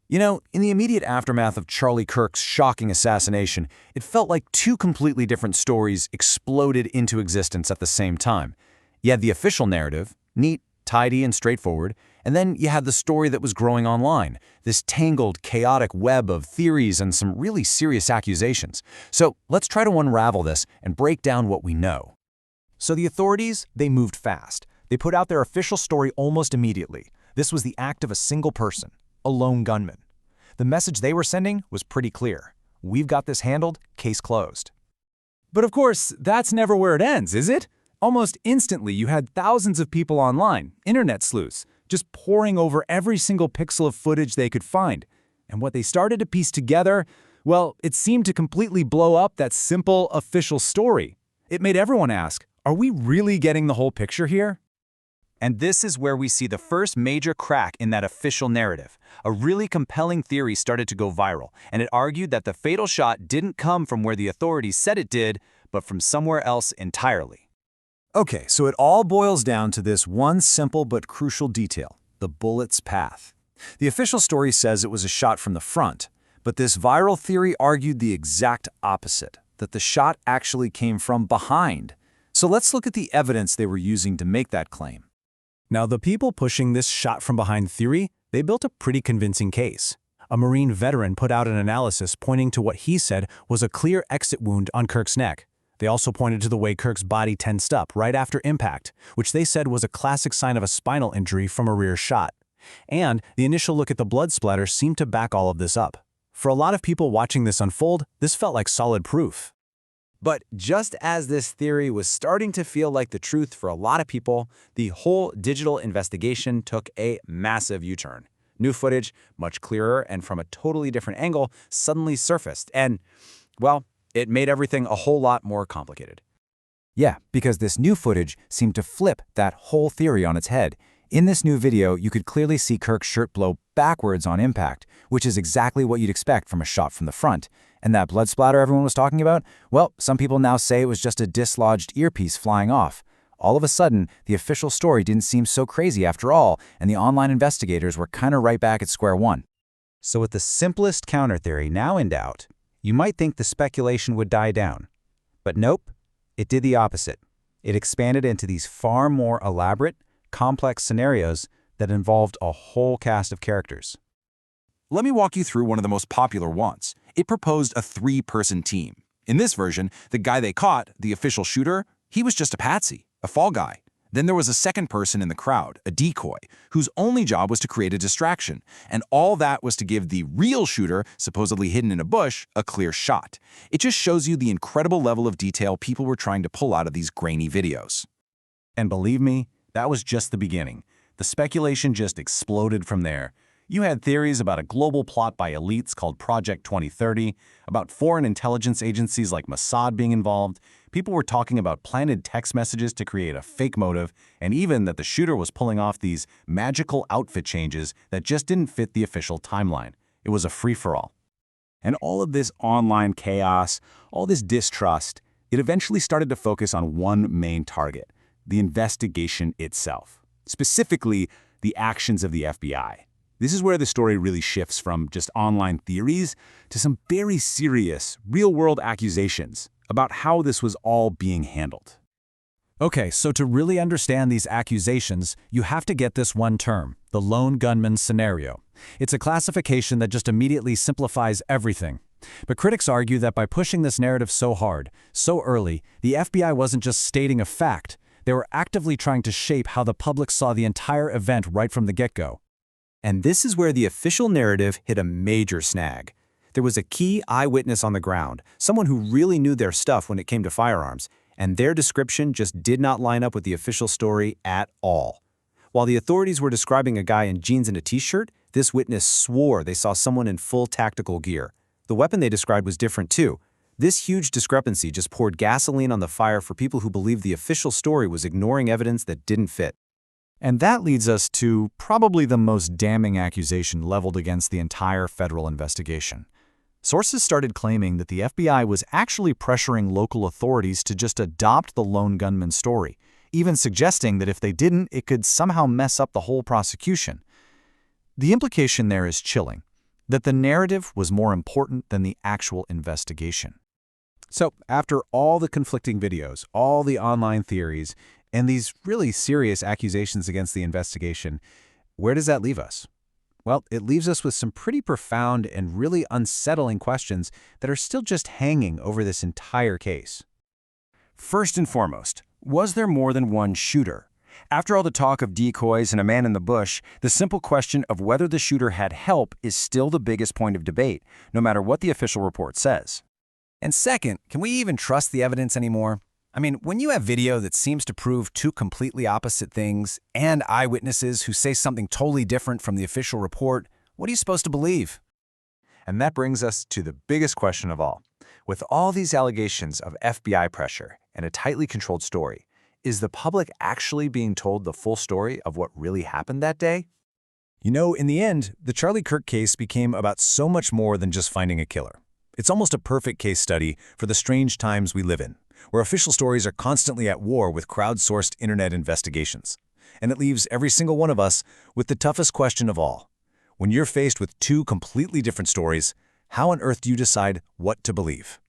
You know, in the immediate aftermath of Charlie Kirk's shocking assassination, it felt like two completely different stories exploded into existence at the same time. You had the official narrative, neat, tidy, and straightforward, and then you had the story that was growing online, this tangled, chaotic web of theories and some really serious accusations. So let's try to unravel this and break down what we know. So the authorities, they moved fast. They put out their official story almost immediately. This was the act of a single person, a lone gunman. The message they were sending was pretty clear. We've got this handled, case closed. But of course, that's never where it ends, is it? Almost instantly, you had thousands of people online, internet sleuths, just poring over every single pixel of footage they could find. And what they started to piece together, well, it seemed to completely blow up that simple, official story. It made everyone ask, are we really getting the whole picture here? And this is where we see the first major crack in that official narrative. A really compelling theory started to go viral, and it argued that the fatal shot didn't come from where the authorities said it did, but from somewhere else entirely. Okay, so it all boils down to this one simple but crucial detail, the bullet's path. The official story says it was a shot from the front, but this viral theory argued the exact opposite, that the shot actually came from behind. So let's look at the evidence they were using to make that claim. Now, the people pushing this shot-from-behind theory, they built a pretty convincing case. A Marine veteran put out an analysis pointing to what he said was a clear exit wound on Kirk's neck. They also pointed to the way Kirk's body tensed up right after impact, which they said was a classic sign of a spinal injury from a rear shot. And the initial look at the blood splatter seemed to back all of this up. For a lot of people watching this unfold, this felt like solid proof. But just as this theory was starting to feel like the truth for a lot of people, the whole digital investigation took a massive U-turn. New footage, much clearer and from a totally different angle, suddenly surfaced, and, well, it made everything a whole lot more complicated. Yeah, because this new footage seemed to flip that whole theory on its head. In this new video, you could clearly see Kirk's shirt blow backwards on impact, which is exactly what you'd expect from a shot from the front. And that blood splatter everyone was talking about? Well, some people now say it was just a dislodged earpiece flying off. All of a sudden, the official story didn't seem so crazy after all, and the online investigators were kind of right back at square one. So with the simplest counter theory now in doubt, you might think the speculation would die down. But nope, it did the opposite. It expanded into these far more elaborate, complex scenarios that involved a whole cast of characters. Let me walk you through one of the most popular ones. It proposed a three-person team. In this version, the guy they caught, the official shooter, he was just a patsy, a fall guy. Then there was a second person in the crowd, a decoy, whose only job was to create a distraction, and all that was to give the real shooter, supposedly hidden in a bush, a clear shot. It just shows you the incredible level of detail people were trying to pull out of these grainy videos. And believe me, that was just the beginning. The speculation just exploded from there. You had theories about a global plot by elites called Project 2030, about foreign intelligence agencies like Mossad being involved. People were talking about planted text messages to create a fake motive, and even that the shooter was pulling off these magical outfit changes that just didn't fit the official timeline. It was a free-for-all. And all of this online chaos, all this distrust, it eventually started to focus on one main target, the investigation itself. Specifically, the actions of the FBI. This is where the story really shifts from just online theories to some very serious, real-world accusations about how this was all being handled. Okay, so to really understand these accusations, you have to get this one term, the lone gunman scenario. It's a classification that just immediately simplifies everything. But critics argue that by pushing this narrative so hard, so early, the FBI wasn't just stating a fact. They were actively trying to shape how the public saw the entire event right from the get-go. And this is where the official narrative hit a major snag. There was a key eyewitness on the ground, someone who really knew their stuff when it came to firearms, and their description just did not line up with the official story at all. While the authorities were describing a guy in jeans and a t-shirt, this witness swore they saw someone in full tactical gear. The weapon they described was different too. This huge discrepancy just poured gasoline on the fire for people who believed the official story was ignoring evidence that didn't fit. And that leads us to probably the most damning accusation leveled against the entire federal investigation. Sources started claiming that the FBI was actually pressuring local authorities to just adopt the lone gunman story, even suggesting that if they didn't, it could somehow mess up the whole prosecution. The implication there is chilling. That the narrative was more important than the actual investigation. So, after all the conflicting videos, all the online theories, and these really serious accusations against the investigation, where does that leave us? Well, it leaves us with some pretty profound and really unsettling questions that are still just hanging over this entire case. First and foremost, was there more than one shooter? After all the talk of decoys and a man in the bush, the simple question of whether the shooter had help is still the biggest point of debate, no matter what the official report says. And second, can we even trust the evidence anymore? I mean, when you have video that seems to prove two completely opposite things and eyewitnesses who say something totally different from the official report, what are you supposed to believe? And that brings us to the biggest question of all. With all these allegations of FBI pressure and a tightly controlled story, is the public actually being told the full story of what really happened that day? You know, in the end, the Charlie Kirk case became about so much more than just finding a killer. It's almost a perfect case study for the strange times we live in, where official stories are constantly at war with crowdsourced internet investigations. And it leaves every single one of us with the toughest question of all. When you're faced with two completely different stories, how on earth do you decide what to believe?